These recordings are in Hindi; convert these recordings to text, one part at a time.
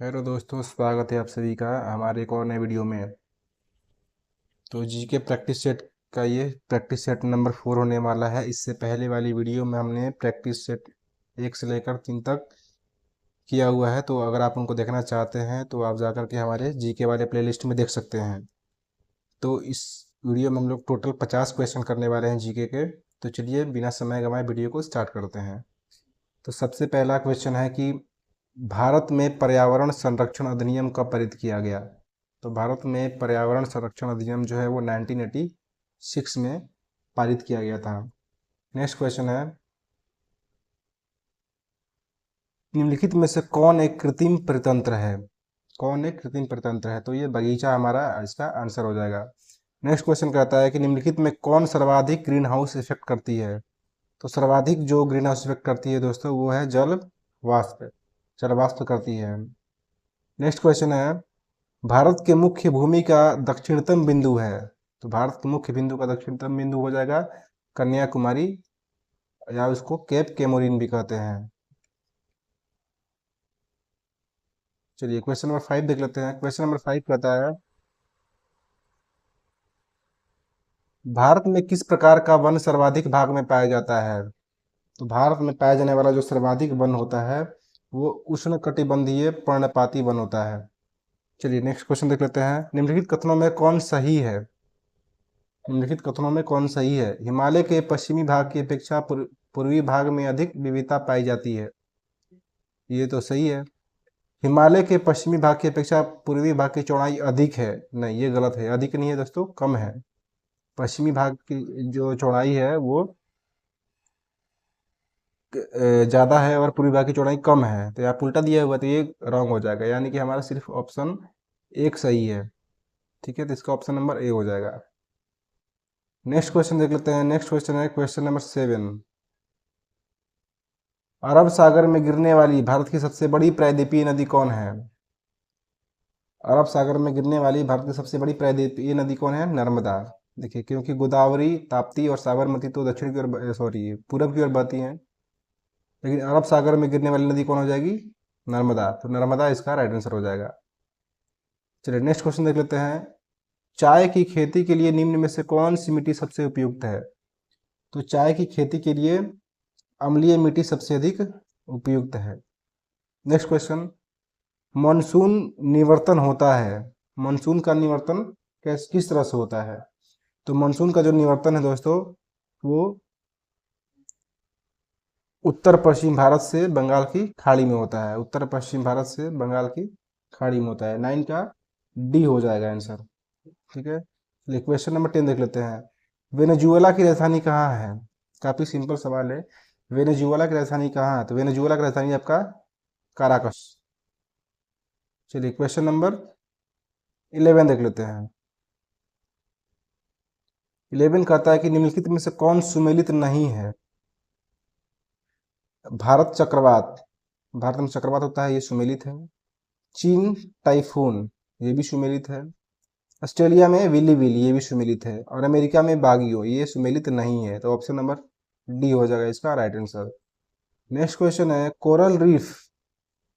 हेलो दोस्तों, स्वागत है आप सभी का हमारे एक और नए वीडियो में। तो जी के प्रैक्टिस सेट का ये प्रैक्टिस सेट नंबर 4 होने वाला है। इससे पहले वाली वीडियो में हमने प्रैक्टिस सेट 1 से लेकर 3 तक किया हुआ है। तो अगर आप उनको देखना चाहते हैं तो आप जाकर के हमारे जी के वाले प्लेलिस्ट में देख सकते हैं। तो इस वीडियो में हम लोग टोटल 50 क्वेश्चन करने वाले हैं जी के। तो चलिए बिना समय गंवाए वीडियो को स्टार्ट करते हैं। तो सबसे पहला क्वेश्चन है कि भारत में पर्यावरण संरक्षण अधिनियम कब पारित किया गया। तो भारत में पर्यावरण संरक्षण अधिनियम जो है वो 1986 में पारित किया गया था। नेक्स्ट क्वेश्चन है, निम्नलिखित में से कौन एक कृत्रिम परितंत्र है। कौन एक कृत्रिम परितंत्र है, तो ये बगीचा हमारा इसका आंसर हो जाएगा। नेक्स्ट क्वेश्चन कहता है कि निम्नलिखित में कौन सर्वाधिक ग्रीन हाउस इफेक्ट करती है। तो सर्वाधिक जो ग्रीन हाउस इफेक्ट करती है दोस्तों वो है जल वाष्प। जल वाष्प करती है। नेक्स्ट क्वेश्चन है, भारत के मुख्य भूमि का दक्षिणतम बिंदु है। तो भारत के मुख्य बिंदु का दक्षिणतम बिंदु हो जाएगा कन्याकुमारी, या उसको केप केमोरिन भी कहते हैं। चलिए क्वेश्चन नंबर 5 देख लेते हैं। क्वेश्चन नंबर 5 कहता है, भारत में किस प्रकार का वन सर्वाधिक भाग में पाया जाता है। तो भारत में पाया जाने वाला जो सर्वाधिक वन होता है वो उष्णकटिबंधीय पर्णपाती वन होता है। चलिए नेक्स्ट क्वेश्चन देख लेते हैं। निम्नलिखित कथनों में कौन सही है। निम्नलिखित कथनों में कौन सही है। हिमालय के पश्चिमी भाग की अपेक्षा पूर्वी भाग में अधिक विविधता पाई जाती है। ये तो सही है। हिमालय के पश्चिमी भाग की अपेक्षा पूर्वी भाग की चौड़ाई अधिक है। नहीं, ये गलत है। अधिक नहीं है दोस्तों, कम है। पश्चिमी भाग की जो चौड़ाई है वो ज़्यादा है और पूर्वी भाग की चौड़ाई कम है। तो यहाँ उल्टा दिया हुआ है, तो ये रॉन्ग हो जाएगा। यानी कि हमारा सिर्फ ऑप्शन एक सही है। ठीक है, तो इसका ऑप्शन नंबर ए हो जाएगा। नेक्स्ट क्वेश्चन देख लेते हैं। नेक्स्ट क्वेश्चन है क्वेश्चन नंबर 7। अरब सागर में गिरने वाली भारत की सबसे बड़ी प्रायद्वीपीय नदी कौन है। अरब सागर में गिरने वाली भारत की सबसे बड़ी प्रायद्वीपीय नदी कौन है। नर्मदा। देखिए, क्योंकि गोदावरी, ताप्ती और साबरमती तो दक्षिण की ओर, सॉरी, पूरब की ओर बहती हैं, लेकिन अरब सागर में गिरने वाली नदी कौन हो जाएगी। नर्मदा। तो नर्मदा इसका राइट आंसर हो जाएगा। चलिए नेक्स्ट क्वेश्चन देख लेते हैं। चाय की खेती के लिए निम्न में से कौन सी मिट्टी सबसे उपयुक्त है। तो चाय की खेती के लिए अम्लीय मिट्टी सबसे अधिक उपयुक्त है। नेक्स्ट क्वेश्चन, मानसून निवर्तन होता है। मानसून का निवर्तन किस तरह से होता है। तो मानसून का जो निवर्तन है दोस्तों वो उत्तर पश्चिम भारत से बंगाल की खाड़ी में होता है। उत्तर पश्चिम भारत से बंगाल की खाड़ी में होता है। 9 का डी हो जाएगा आंसर। ठीक है, चलिए क्वेश्चन नंबर 10 देख लेते हैं। वेनेजुएला की राजधानी कहाँ है। काफी सिंपल सवाल है। वेनेजुएला की राजधानी कहाँ है। तो वेनेजुएला की राजधानी आपका काराकस। चलिए क्वेश्चन नंबर 11 देख लेते हैं। 11 कहता है कि निम्नलिखित में से कौन सुमेलित नहीं है। भारत चक्रवात, भारत में चक्रवात होता है, ये सुमेलित है। चीन टाइफून, ये भी सुमेलित है। ऑस्ट्रेलिया में विली विल, ये भी सुमेलित है। और अमेरिका में बागियो, ये सुमेलित नहीं है। तो ऑप्शन नंबर डी हो जाएगा इसका राइट आंसर। नेक्स्ट क्वेश्चन है, कोरल रीफ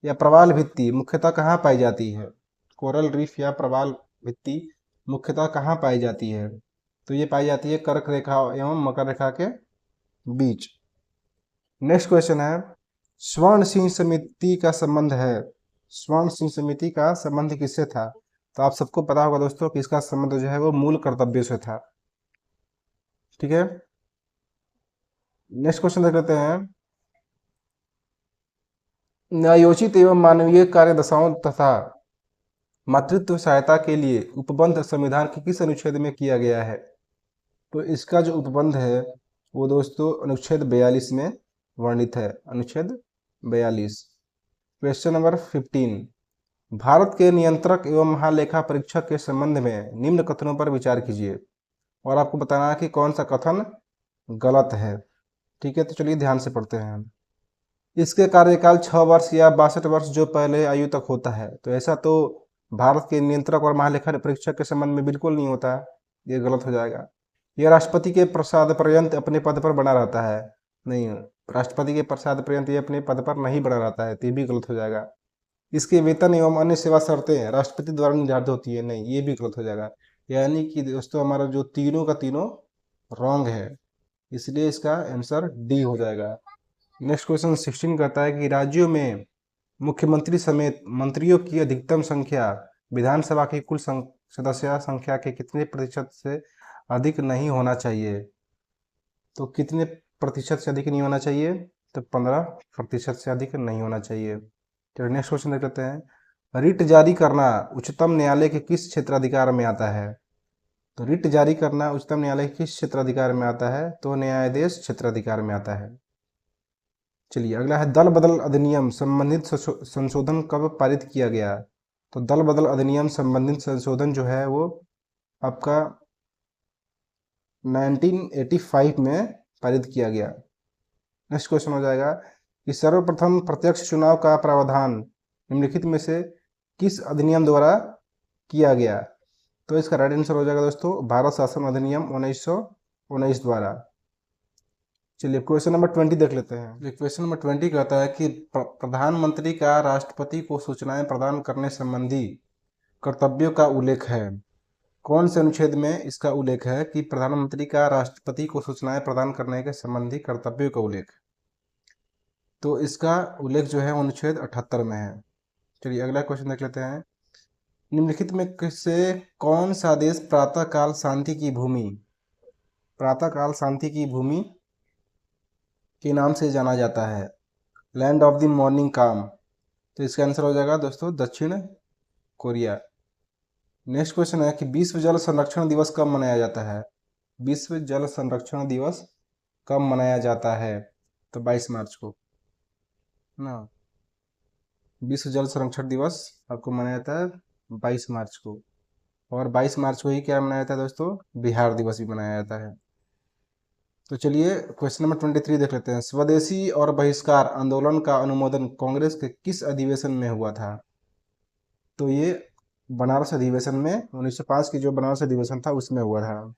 या प्रवाल भित्ति मुख्यतः कहाँ पाई जाती है। कोरल रीफ या प्रवाल भित्ति मुख्यतः कहाँ पाई जाती है। तो ये पाई जाती है कर्क रेखा एवं मकर रेखा के बीच। नेक्स्ट क्वेश्चन है, स्वर्ण सिंह समिति का संबंध है। स्वर्ण सिंह समिति का संबंध किससे था। तो आप सबको पता होगा दोस्तों कि इसका संबंध जो है वो मूल कर्तव्य से था। ठीक है, नेक्स्ट क्वेश्चन देख लेते हैं। न्यायोचित एवं मानवीय कार्य दशाओं तथा मातृत्व सहायता के लिए उपबंध संविधान के किस अनुच्छेद में किया गया है। तो इसका जो उपबंध है वो दोस्तों अनुच्छेद 42 में वर्णित है। अनुच्छेद 42। क्वेश्चन नंबर 15, भारत के नियंत्रक एवं महालेखा परीक्षक के संबंध में निम्न कथनों पर विचार कीजिए और आपको बताना है कि कौन सा कथन गलत है। ठीक है, तो चलिए ध्यान से पढ़ते हैं। इसके कार्यकाल 6 वर्ष या 62 वर्ष जो पहले आयु तक होता है। तो ऐसा तो भारत के नियंत्रक और महालेखा परीक्षक के संबंध में बिल्कुल नहीं होता। ये गलत हो जाएगा। यह राष्ट्रपति के प्रसाद पर्यंत अपने पद पर बना रहता है। नहीं, राष्ट्रपति के प्रसाद पर्यंत ये अपने पद पर नहीं बना रहता है, तो ये भी गलत हो जाएगा। इसके वेतन एवं अन्य सेवा शर्तें राष्ट्रपति द्वारा निर्धारित होती है। नहीं, ये भी गलत हो जाएगा। यानी कि दोस्तों हमारा जो तीनों का तीनों रॉन्ग है, इसलिए इसका आंसर डी हो जाएगा। नेक्स्ट क्वेश्चन 16 कहता है कि राज्यों में मुख्यमंत्री समेत मंत्रियों की अधिकतम संख्या विधानसभा की कुल सदस्य संख्या के कितने प्रतिशत से अधिक नहीं होना चाहिए। तो कितने प्रतिशत से अधिक नहीं होना चाहिए, तो 15% से अधिक नहीं होना चाहिए। चलिए नेक्स्ट क्वेश्चन देख लेते हैं। रिट जारी करना उच्चतम न्यायालय के किस क्षेत्राधिकार में आता है। तो रिट जारी करना उच्चतम न्यायालय के किस क्षेत्राधिकार में आता है, तो न्यायाधीश क्षेत्राधिकार में आता है। चलिए अगला है दल बदल अधिनियम संबंधित संशोधन कब पारित किया गया। तो दल बदल अधिनियम संबंधित संशोधन जो है वो आपका 1985 में पारित किया गया। नेक्स्ट क्वेश्चन हो जाएगा कि सर्वप्रथम प्रत्यक्ष चुनाव का प्रावधान निम्नलिखित में से किस अधिनियम द्वारा किया गया। तो इसका राइट आंसर हो जाएगा दोस्तों भारत शासन अधिनियम 1919 द्वारा। चलिए क्वेश्चन नंबर 20 देख लेते हैं। क्वेश्चन नंबर 20 कहता है कि प्रधानमंत्री का राष्ट्रपति को सूचनाएं प्रदान करने संबंधी कर्तव्यों का उल्लेख है। कौन से अनुच्छेद में इसका उल्लेख है कि प्रधानमंत्री का राष्ट्रपति को सूचनाएं प्रदान करने के संबंधी कर्तव्यों का उल्लेख। तो इसका उल्लेख जो है अनुच्छेद 78 में है। चलिए अगला क्वेश्चन देख लेते हैं। निम्नलिखित में से कौन सा देश प्रातःकाल शांति की भूमि के नाम से जाना जाता है, लैंड ऑफ द मॉर्निंग काम। तो इसका आंसर हो जाएगा दोस्तों दक्षिण कोरिया। नेक्स्ट क्वेश्चन है कि विश्व जल संरक्षण दिवस कब मनाया जाता है। विश्व जल संरक्षण दिवस कब मनाया जाता है, तो 22 मार्च को ना। विश्व जल संरक्षण दिवस आपको मनाया जाता है 22 मार्च को। और 22 मार्च को ही क्या मनाया जाता है दोस्तों, बिहार दिवस भी मनाया जाता है। तो चलिए क्वेश्चन नंबर 23 देख लेते हैं। स्वदेशी और बहिष्कार आंदोलन का अनुमोदन कांग्रेस के किस अधिवेशन में हुआ था। तो ये बनारस अधिवेशन में 1905 की जो बनारस अधिवेशन था उसमें हुआ था।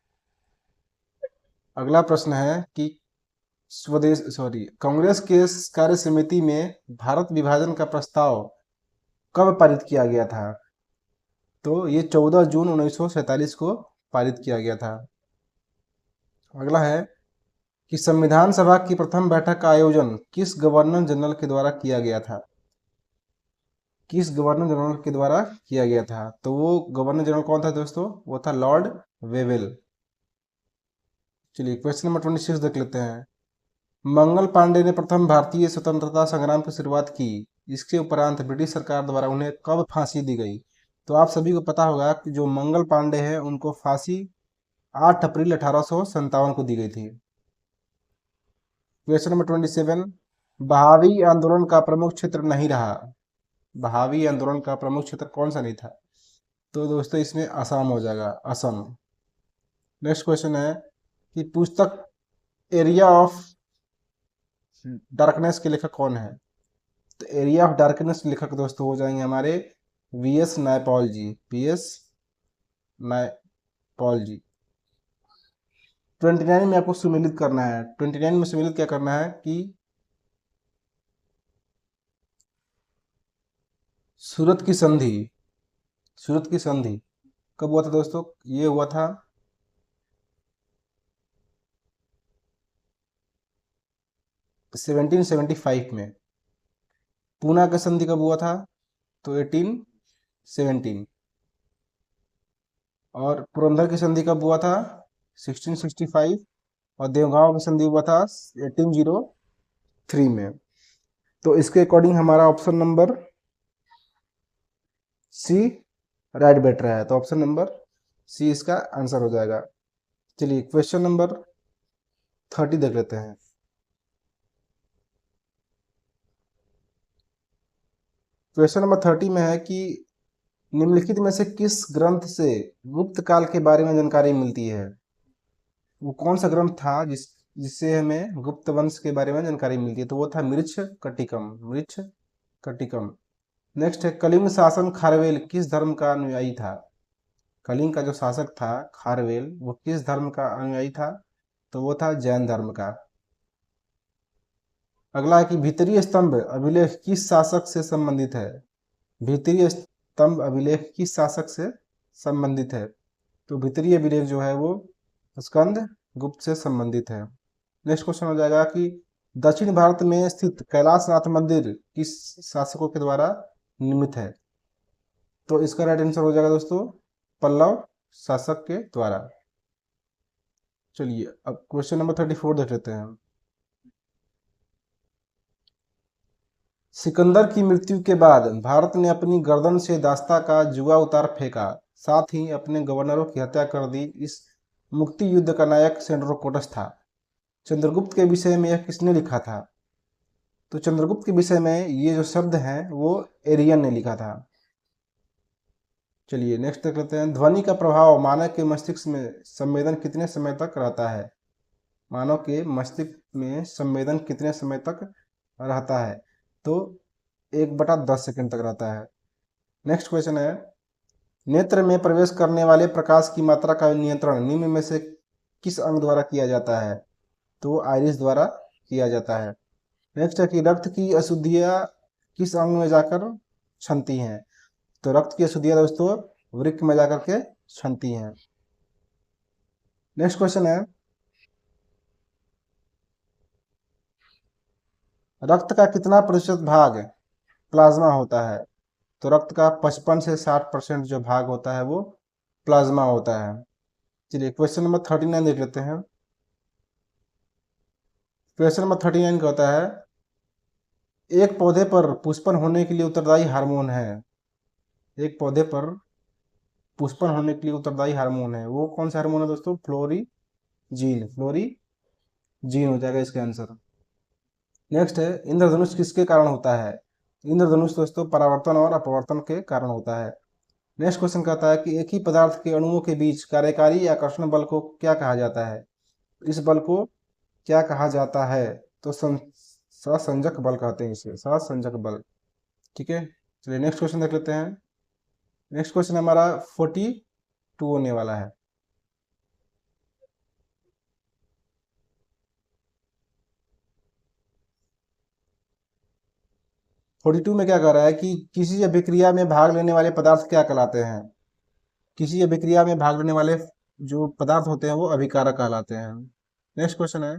अगला प्रश्न है कि कांग्रेस के कार्य समिति में भारत विभाजन का प्रस्ताव कब पारित किया गया था। तो ये 14 जून 1947 को पारित किया गया था। अगला है कि संविधान सभा की प्रथम बैठक का आयोजन किस गवर्नर जनरल के द्वारा किया गया था। किस गवर्नर जनरल के द्वारा किया गया था, तो वो गवर्नर जनरल कौन था दोस्तों, वो था लॉर्ड वेवेल। चलिए क्वेश्चन नंबर 26 देख लेते हैं। मंगल पांडे ने प्रथम भारतीय स्वतंत्रता संग्राम की शुरुआत की, इसके उपरांत ब्रिटिश सरकार द्वारा उन्हें कब फांसी दी गई। तो आप सभी को पता होगा कि जो मंगल पांडे हैं उनको फांसी 8 अप्रैल 1857 को दी गई थी। क्वेश्चन नंबर 27, बहावी आंदोलन का प्रमुख क्षेत्र नहीं रहा। बहावी आंदोलन का प्रमुख क्षेत्र कौन सा नहीं था, तो दोस्तों इसमें असम हो जाएगा, असम। नेक्स्ट क्वेश्चन है कि पुस्तक एरिया ऑफ डार्कनेस के लेखक कौन है। तो एरिया ऑफ डार्कनेस के लेखक दोस्तों हो जाएंगे हमारे वीएस नायपॉल जी। वीएस नायपॉल जी। 29 में आपको सुमेलित करना है। 29 में सुमेलित क्या करना है कि सूरत की संधि कब हुआ था दोस्तों, ये हुआ था 1775 में। पूना का संधि कब हुआ था, तो 1817। और पुरंदर की संधि कब हुआ था, 1665। और देवगांव की संधि हुआ था 1803 में। तो इसके अकॉर्डिंग हमारा ऑप्शन नंबर सी राइट बैठ रहा है। तो ऑप्शन नंबर सी इसका आंसर हो जाएगा। चलिए क्वेश्चन नंबर 30 देख लेते हैं। क्वेश्चन नंबर 30 में है कि निम्नलिखित में से किस ग्रंथ से गुप्त काल के बारे में जानकारी मिलती है। वो कौन सा ग्रंथ था जिससे हमें गुप्त वंश के बारे में जानकारी मिलती है, तो वो था मृच्छकटिकम। नेक्स्ट है कलिंग शासन खारवेल किस धर्म का अनुयायी था। कलिंग का जो शासक था खारवेल वो किस धर्म का अनुयायी था, तो वो था जैन धर्म का। अगला है कि भीतरी स्तंभ अभिलेख किस शासक से संबंधित है। भीतरी स्तंभ अभिलेख किस शासक से संबंधित है? तो भीतरी अभिलेख जो है वो स्कंद गुप्त से संबंधित है। नेक्स्ट क्वेश्चन हो जाएगा कि दक्षिण भारत में स्थित कैलाशनाथ मंदिर किस शासकों के द्वारा निर्मित है? तो इसका राइट आंसर हो जाएगा दोस्तों पल्लव शासक के द्वारा। चलिए अब क्वेश्चन नंबर 34 देख लेते हैं। सिकंदर की मृत्यु के बाद भारत ने अपनी गर्दन से दास्ता का जुआ उतार फेंका, साथ ही अपने गवर्नरों की हत्या कर दी। इस मुक्ति युद्ध का नायक सेंड्रोकोटस था। चंद्रगुप्त के विषय में यह किसने लिखा था? तो चंद्रगुप्त के विषय में ये जो शब्द हैं वो एरियन ने लिखा था। चलिए नेक्स्ट देख लेते हैं। ध्वनि का प्रभाव मानव के मस्तिष्क में संवेदन कितने समय तक रहता है? मानव के मस्तिष्क में संवेदन कितने समय तक रहता है? तो 1/10 सेकंड तक रहता है। नेक्स्ट क्वेश्चन है, नेत्र में प्रवेश करने वाले प्रकाश की मात्रा का नियंत्रण निम्न में से किस अंग द्वारा किया जाता है? तो आइरिस द्वारा किया जाता है। नेक्स्ट है कि रक्त की अशुद्धियाँ किस अंग में जाकर छनती हैं? तो रक्त की अशुद्धियाँ दोस्तों वृक्क में जाकर के छनती हैं। नेक्स्ट क्वेश्चन है, रक्त का कितना प्रतिशत भाग प्लाज्मा होता है? तो रक्त का 55 से 60% जो भाग होता है वो प्लाज्मा होता है। चलिए क्वेश्चन नंबर 39 देख लेते हैं। क्वेश्चन नंबर 39 का होता है, एक पौधे पर पुष्पन होने के लिए उत्तरदायी हार्मोन है। एक पौधे पर पुष्पन होने के लिए उत्तरदायी हार्मोन है, वो कौन सा हार्मोन है दोस्तों? फ्लोरीजीन। फ्लोरीजीन हो जाएगा इसका आंसर। नेक्स्ट है, इंद्रधनुष किसके कारण होता है? इंद्रधनुष दोस्तों परावर्तन और अपवर्तन के कारण होता है। नेक्स्ट क्वेश्चन कहता है कि एक ही पदार्थ के अणुओं के बीच कार्यकारी आकर्षण बल को क्या कहा जाता है? इस बल को क्या कहा जाता है? तो सहसंजक बल कहते हैं इसे, सहसंजक बल। ठीक है, चलिए नेक्स्ट क्वेश्चन देख लेते हैं। नेक्स्ट क्वेश्चन हमारा 42 होने वाला है। फोर्टी टू में क्या कह रहा है कि किसी अभिक्रिया में भाग लेने वाले पदार्थ क्या कहलाते हैं? किसी अभिक्रिया में भाग लेने वाले जो पदार्थ होते हैं वो अभिकारक कहलाते हैं। नेक्स्ट क्वेश्चन है,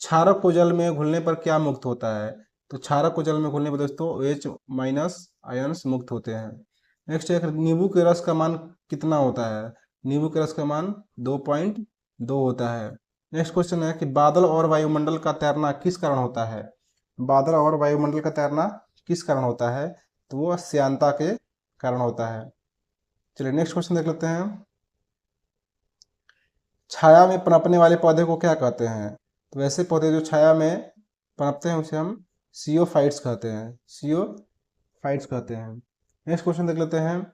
क्षारक को जल में घुलने पर क्या मुक्त होता है? तो क्षारक को जल में घुलने पर दोस्तों H- आयन्स मुक्त होते हैं। नेक्स्ट है, नींबू के रस का मान कितना होता है? नींबू के रस का मान 2.2 होता है। नेक्स्ट क्वेश्चन है कि बादल और वायुमंडल का तैरना किस कारण होता है? बादल और वायुमंडल का तैरना किस कारण होता है? तो वो श्यानता के कारण होता है। चलिए नेक्स्ट क्वेश्चन देख लेते हैं। छाया में पनपने वाले पौधे को क्या कहते हैं? तो वैसे पौधे जो छाया में पनपते हैं उसे हम सीओफाइट्स कहते हैं, सीओफाइट्स कहते हैं। नेक्स्ट क्वेश्चन देख लेते हैं।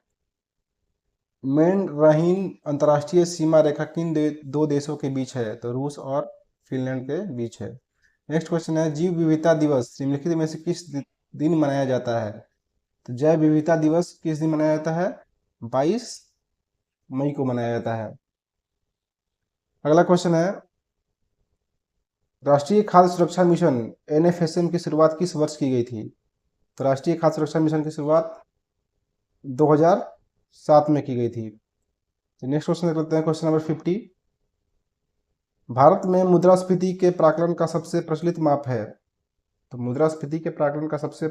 मेन रहीन अंतर्राष्ट्रीय सीमा रेखा किन दो देशों के बीच है? तो रूस और फिनलैंड के बीच है। नेक्स्ट क्वेश्चन है, जीव विविधता दिवस निम्नलिखित में से किस दिन मनाया जाता है? तो जैव विविधता दिवस किस दिन मनाया जाता है? 22 मई को मनाया जाता है। अगला क्वेश्चन है, राष्ट्रीय खाद्य सुरक्षा मिशन NFSM की शुरुआत किस वर्ष की गई थी? तो राष्ट्रीय खाद्य सुरक्षा मिशन की शुरुआत 2007 में की गई थी। तो नेक्स्ट क्वेश्चन देख लेते हैं, क्वेश्चन नंबर 50। भारत में मुद्रास्फीति के प्राकलन का सबसे प्रचलित माप है? तो मुद्रास्फीति के प्राकलन का सबसे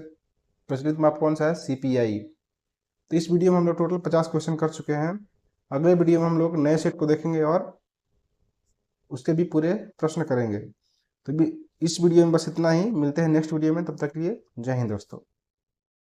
प्रचलित माप कौन सा है? CPI। तो इस वीडियो में हम लोग टोटल 50 क्वेश्चन कर चुके हैं। अगले वीडियो में हम लोग नए सेट को देखेंगे और उसके भी पूरे प्रश्न करेंगे। तो भी इस वीडियो में बस इतना ही, मिलते हैं नेक्स्ट वीडियो में, तब तक के लिए जय हिंद दोस्तों।